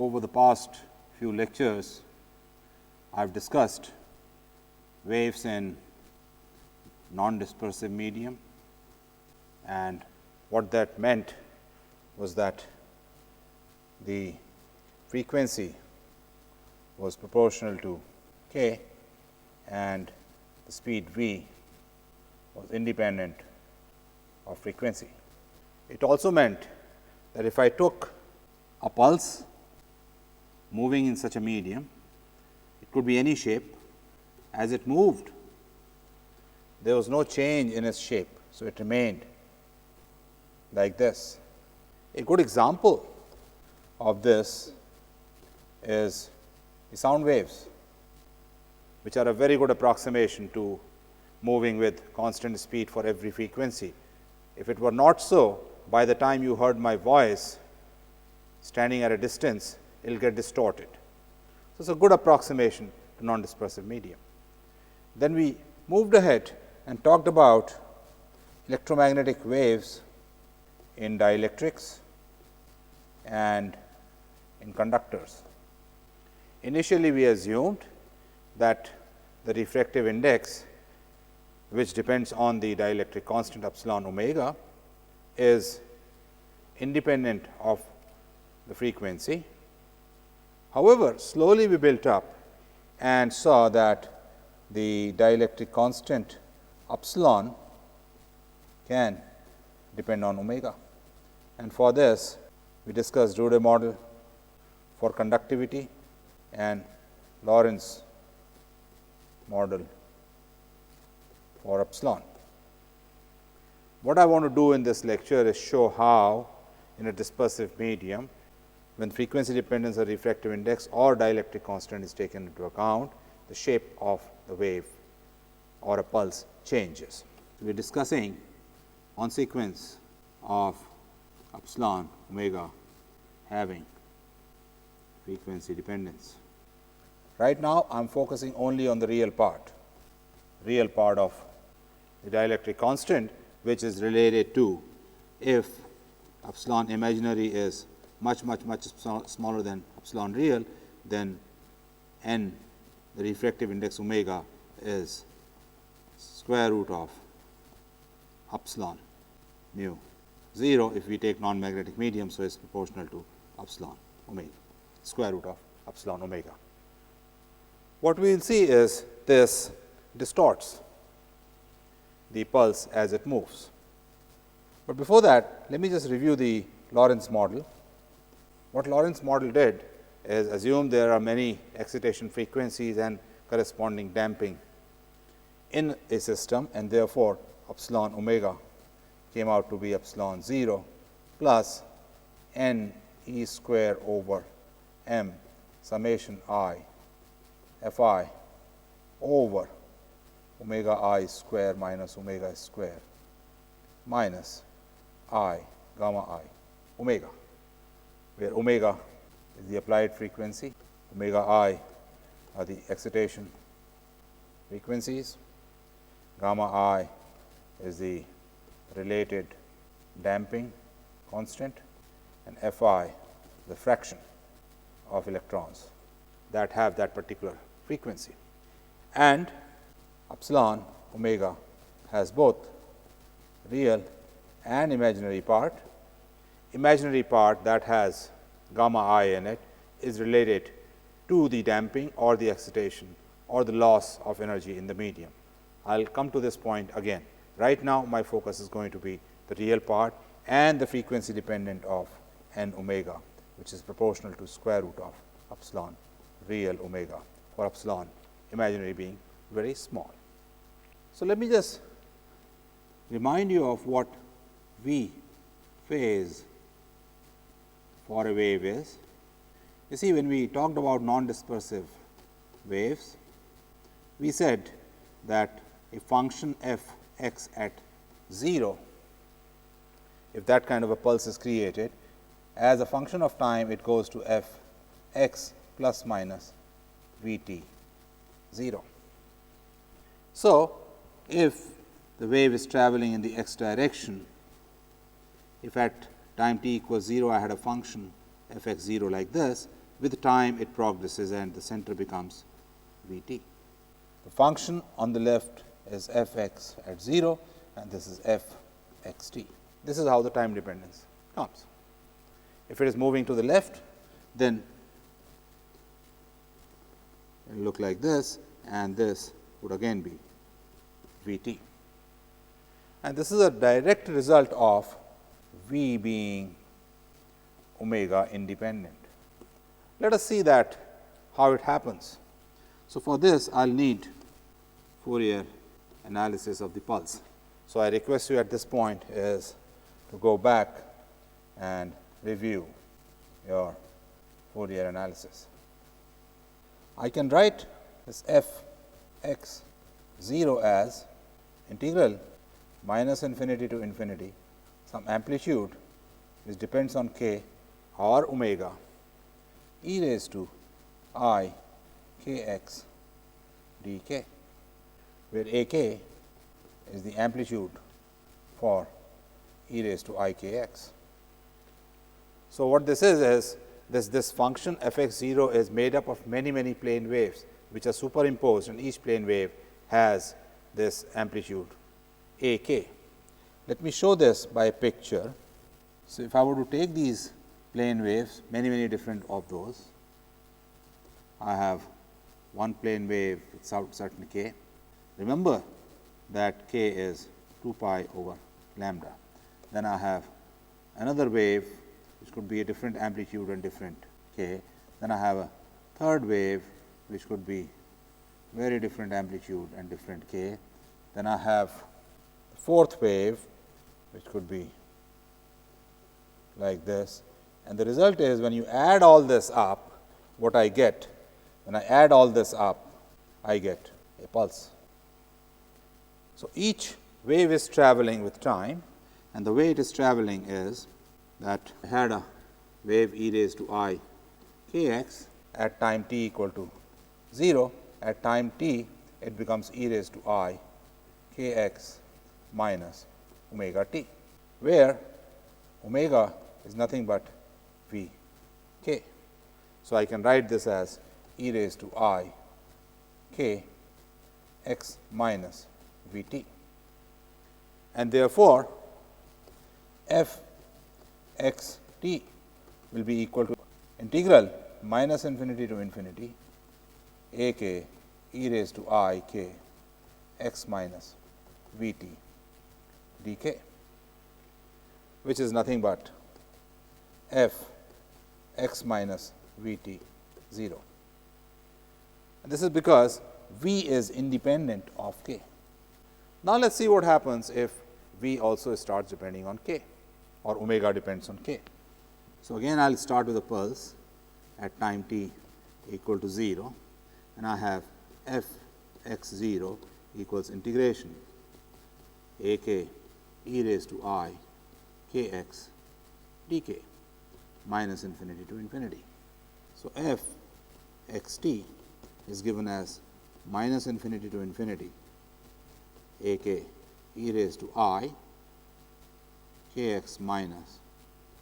over the past few lectures, I have discussed waves in non-dispersive medium, and what that meant was that the frequency was proportional to k and the speed v was independent of frequency. It also meant that if I took a pulse moving in such a medium, it could be any shape. As it moved, there was no change in its shape. So, it remained like this. A good example of this is the sound waves, which are a very good approximation to moving with constant speed for every frequency. If it were not so, by the time you heard my voice standing at a distance, it will get distorted. So, it is a good approximation to non-dispersive medium. Then we moved ahead and talked about electromagnetic waves in dielectrics and in conductors. Initially, we assumed that the refractive index, which depends on the dielectric constant epsilon omega, is independent of the frequency. However, slowly we built up and saw that the dielectric constant epsilon can depend on omega, and for this we discussed Drude model for conductivity and Lorentz model for epsilon. What I want to do in this lecture is show how in a dispersive medium, when frequency dependence or refractive index or dielectric constant is taken into account, the shape of the wave or a pulse changes. So, we are discussing on sequence of epsilon omega having frequency dependence. Right now, I am focusing only on the real part of the dielectric constant, which is related to if epsilon imaginary is much smaller than epsilon real, then n, the refractive index omega, is square root of epsilon mu 0 if we take non-magnetic medium. So, it is proportional to epsilon omega, square root of epsilon omega. What we will see is this distorts the pulse as it moves. But before that, let me just review the Lorentz model. What Lorentz model did is assume there are many excitation frequencies and corresponding damping in a system, and therefore, epsilon omega came out to be epsilon 0 plus n e square over m summation I f I over omega I square minus omega square minus I gamma I omega, where omega is the applied frequency, omega I are the excitation frequencies, gamma I is the related damping constant, and f I the fraction of electrons that have that particular frequency. And epsilon omega has both real and imaginary part. Imaginary part that has gamma I in it is related to the damping or the excitation or the loss of energy in the medium. I will come to this point again. Right now, my focus is going to be the real part and the frequency dependent of n omega, which is proportional to square root of epsilon real omega, for epsilon imaginary being very small. So, let me just remind you of what V phase for a wave is. You see, when we talked about non-dispersive waves, we said that a function f x at 0, if that kind of a pulse is created, as a function of time it goes to f x plus minus v t 0. So, if the wave is traveling in the x direction, if at time t equals 0 I had a function f x 0 like this, with time it progresses and the center becomes V t. The function on the left is f x at 0 and this is f x t. This is how the time dependence comes. If it is moving to the left, then it will look like this, and this would again be V t. And this is a direct result of V being omega independent. Let us see that how it happens. So, for this I will need Fourier analysis of the pulse. So, I request you at this point is to go back and review your Fourier analysis. I can write this f x 0 as integral minus infinity to infinity some amplitude which depends on k or omega e raised to I k x d k, where a k is the amplitude for e raised to I k x. So, what this is this function f x 0 is made up of many plane waves which are superimposed, and each plane wave has this amplitude a k. Let me show this by a picture. So, if I were to take these plane waves, many different of those, I have one plane wave with certain k. Remember that k is 2 pi over lambda. Then I have another wave which could be a different amplitude and different k. Then I have a third wave which could be very different amplitude and different k. Then I have the fourth wave which could be like this, and the result is when you add all this up, what I get, when I add all this up, I get a pulse. So, each wave is traveling with time, and the way it is traveling is that I had a wave e raised to I k x at time t equal to 0. At time t, it becomes e raised to I k x minus omega t, where omega is nothing but V k. So, I can write this as e raised to I k x minus V t, and therefore, f x t will be equal to integral minus infinity to infinity a k e raised to I k x minus V t d k, which is nothing but f x minus V t 0. And this is because V is independent of k. Now, let us see what happens if V also starts depending on k, or omega depends on k. So, again I will start with a pulse at time t equal to 0, and I have f x 0 equals integration a k e raised to I k x d k minus infinity to infinity. So, f x t is given as minus infinity to infinity a k e raised to I k x minus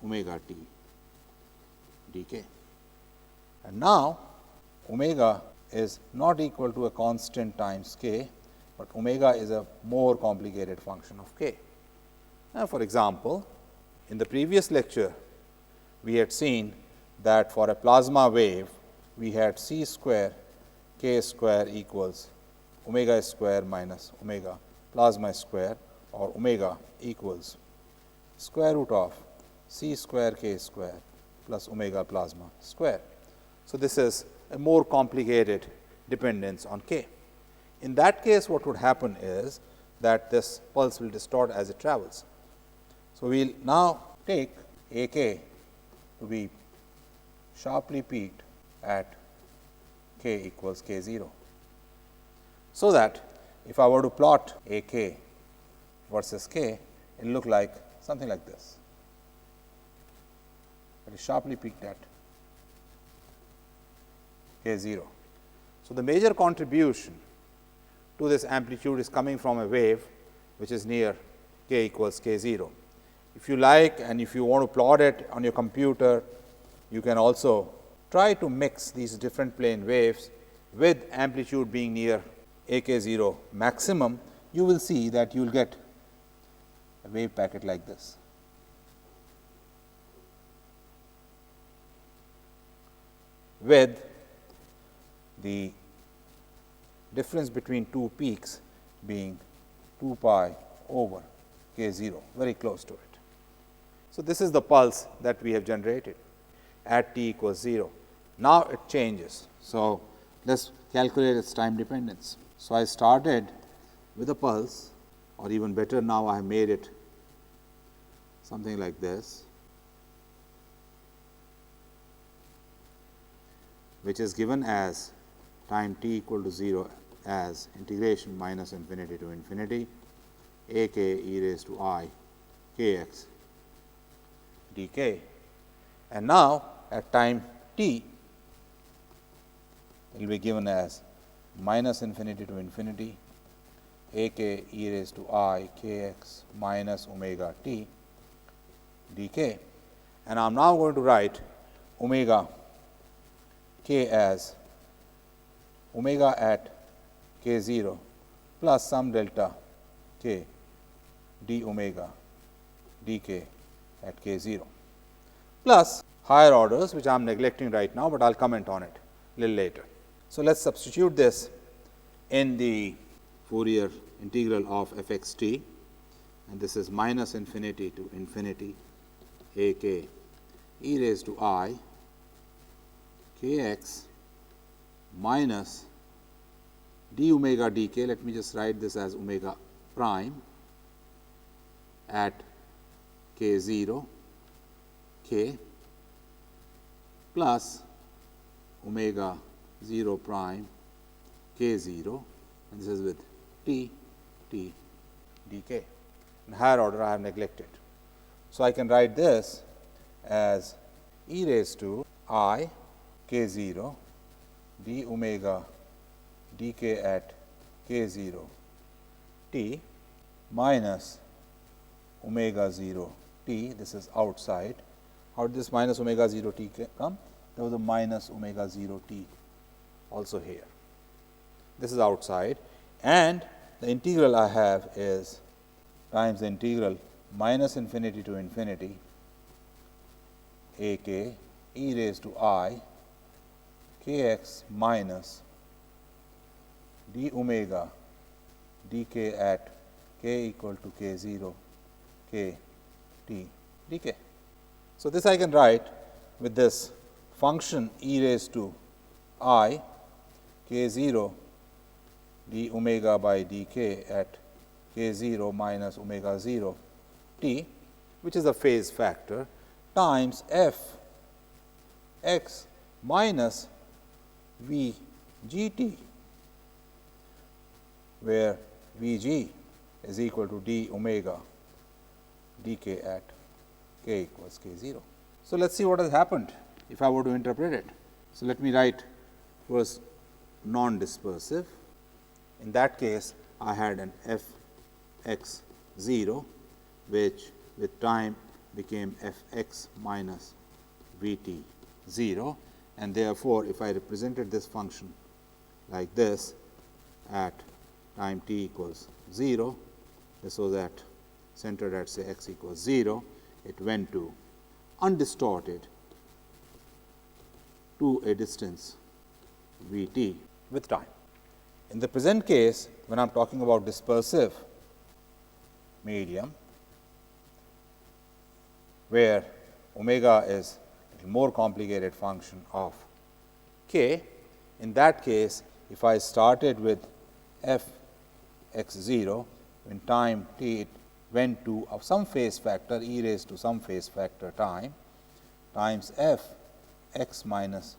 omega t d k. And now, omega is not equal to a constant times k, but omega is a more complicated function of k. Now, for example, in the previous lecture, we had seen that for a plasma wave, we had c square k square equals omega square minus omega plasma square, or omega equals square root of c square k square plus omega plasma square. So, this is a more complicated dependence on k. In that case, what would happen is that this pulse will distort as it travels. So, we will now take a k to be sharply peaked at k equals k 0. So, that if I were to plot a k versus k, it will look like something like this. It is sharply peaked at k 0. So, the major contribution to this amplitude is coming from a wave which is near k equals k 0. If you like, and if you want to plot it on your computer, you can also try to mix these different plane waves with amplitude being near a k 0 maximum, you will see that you will get a wave packet like this. With the difference between two peaks being 2 pi over k 0, very close to it. So, this is the pulse that we have generated at t equals 0. Now, it changes. So, let us calculate its time dependence. So, I started with a pulse, or even better, now I have made it something like this, which is given as time t equal to 0 as integration minus infinity to infinity a k e raised to I k x d k. And now, at time t, it will be given as minus infinity to infinity a k e raised to I k x minus omega t d k. And I am now going to write omega k as omega at k 0 plus some delta k d omega d k at k 0 plus higher orders, which I am neglecting right now, but I will comment on it a little later. So, let us substitute this in the Fourier integral of f x t, and this is minus infinity to infinity a k e raised to I k x minus d omega d k. Let me just write this as omega prime at k 0 k plus omega 0 prime k 0, and this is with t t d k. In higher order I have neglected. So, I can write this as e raised to I k 0 d omega d k at k 0 t minus omega 0 t. This is outside. How did this minus omega 0 t come? There was a minus omega 0 t also here. This is outside, and the integral I have is times the integral minus infinity to infinity a k e raised to I k x minus d omega d k at k equal to k 0 k t d k. So, this I can write with this function e raised to I k 0 d omega by d k at k 0 minus omega 0 t, which is a phase factor, times f x minus v g t, where v g is equal to d omega d k at k equals k 0. So, let us see what has happened if I were to interpret it. So, let me write first non-dispersive. In that case, I had an f x 0, which with time became f x minus v t 0, and therefore, if I represented this function like this at time t equals 0, this was at centered at say x equals 0, it went to undistorted to a distance v t with time. In the present case, when I am talking about dispersive medium, where omega is a more complicated function of k, in that case, if I started with f x 0, in time t it went to of some phase factor e raised to some phase factor time times f x minus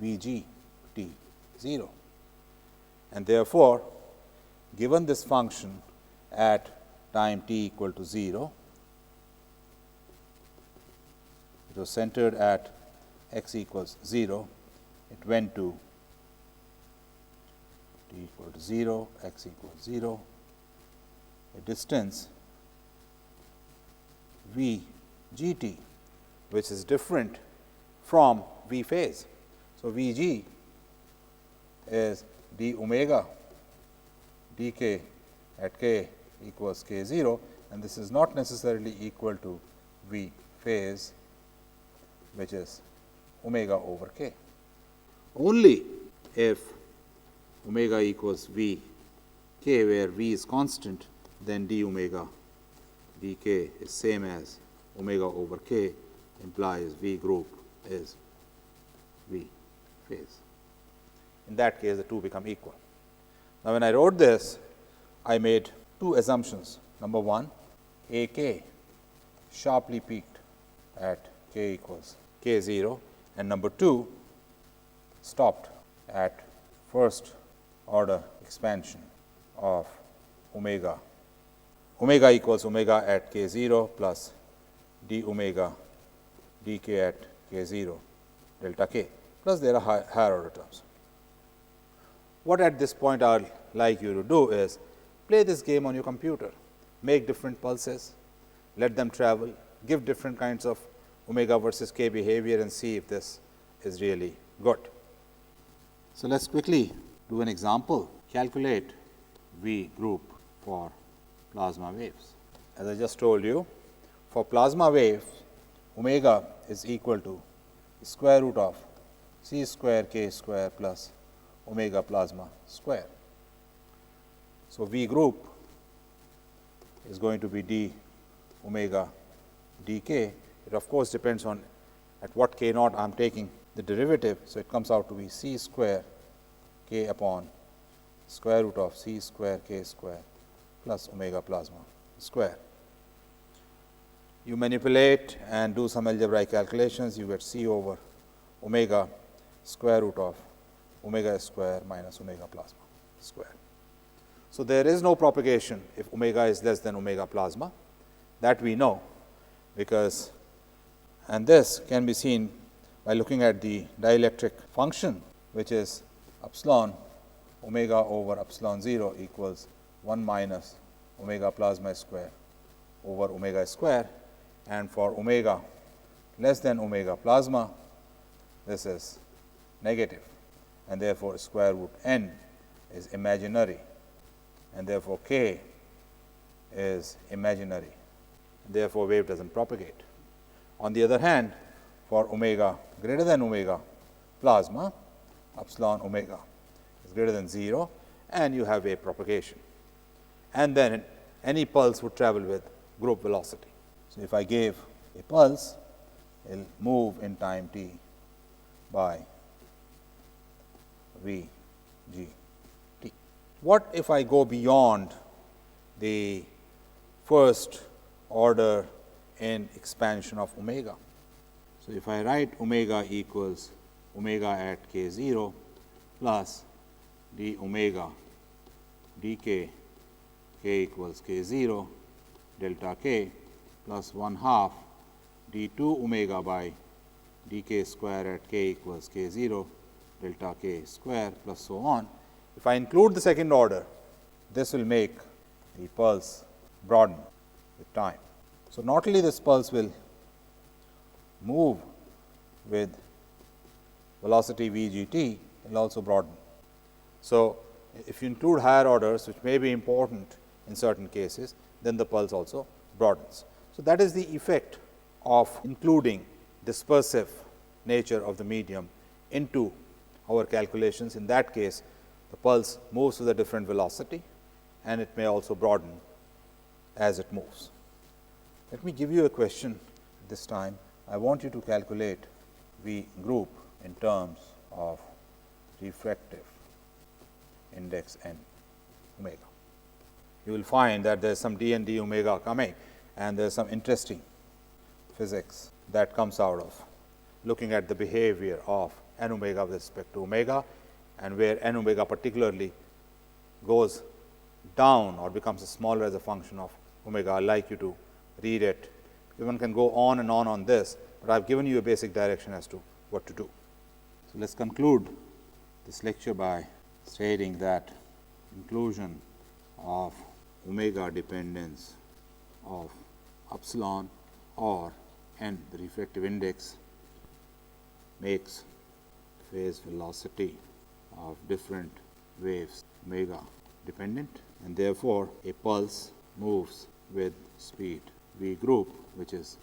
v g t 0. And therefore, given this function at time t equal to 0, it was centered at x equals 0, it went to t equal to 0, x equals 0, a distance v g t, which is different from V phase. So, V g is d omega d k at k equals k 0, and this is not necessarily equal to V phase, which is omega over k. Only if omega equals V k, where V is constant, then d omega d k is same as omega over k, implies V group is V phase. In that case, the two become equal. Now, when I wrote this, I made two assumptions. Number one, A k sharply peaked at k equals k 0, and number two, stopped at first order expansion of omega. Omega equals omega at k 0 plus d omega d k at k 0 delta k, plus there are higher order terms. What at this point I would like you to do is play this game on your computer, make different pulses, let them travel, give different kinds of omega versus k behavior, and see if this is really good. So, let us quickly do an example, calculate V group for plasma waves. As I just told you, for plasma waves, omega is equal to square root of c square k square plus omega plasma square. So, V group is going to be d omega d k. It of course depends on at what k naught I am taking the derivative. So, it comes out to be c square k upon square root of c square k square plus omega plasma square. You manipulate and do some algebraic calculations, you get c over omega square root of omega square minus omega plasma square. So, there is no propagation if omega is less than omega plasma, that we know, because, and this can be seen by looking at the dielectric function, which is epsilon omega over epsilon 0 equals 1 minus omega plasma square over omega square, and for omega less than omega plasma, this is negative, and therefore, square root n is imaginary, and therefore, k is imaginary, therefore, wave does not propagate. On the other hand, for omega greater than omega plasma, epsilon omega is greater than 0, and you have wave propagation, and then any pulse would travel with group velocity. So, if I gave a pulse, it will move in time t by V g t. What if I go beyond the first order in expansion of omega? So, if I write omega equals omega at k 0 plus d omega d k, k equals k 0 delta k plus 1/2 d 2 omega by d k square at k equals k 0 delta k square plus so on. If I include the second order, this will make the pulse broaden with time. So, not only this pulse will move with velocity v g t, it will also broaden. So, if you include higher orders, which may be important in certain cases, then the pulse also broadens. So, that is the effect of including dispersive nature of the medium into our calculations. In that case, the pulse moves with a different velocity, and it may also broaden as it moves. Let me give you a question this time. I want you to calculate V group in terms of refractive index n omega. You will find that there is some d and d omega coming, and there is some interesting physics that comes out of looking at the behavior of n omega with respect to omega, and where n omega particularly goes down or becomes smaller as a function of omega. I would like you to read it. One can go on and on this, but I have given you a basic direction as to what to do. So, let us conclude this lecture by stating that inclusion of omega dependence of epsilon or n, the refractive index, makes phase velocity of different waves omega dependent, and therefore a pulse moves with speed v group, which is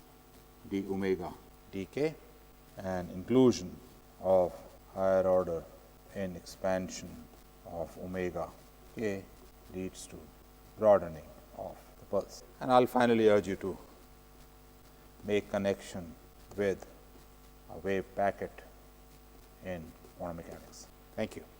d omega dk, and inclusion of higher order in expansion of omega k leads to broadening of the pulse. And I will finally urge you to make connection with a wave packet in quantum mechanics. Thank you.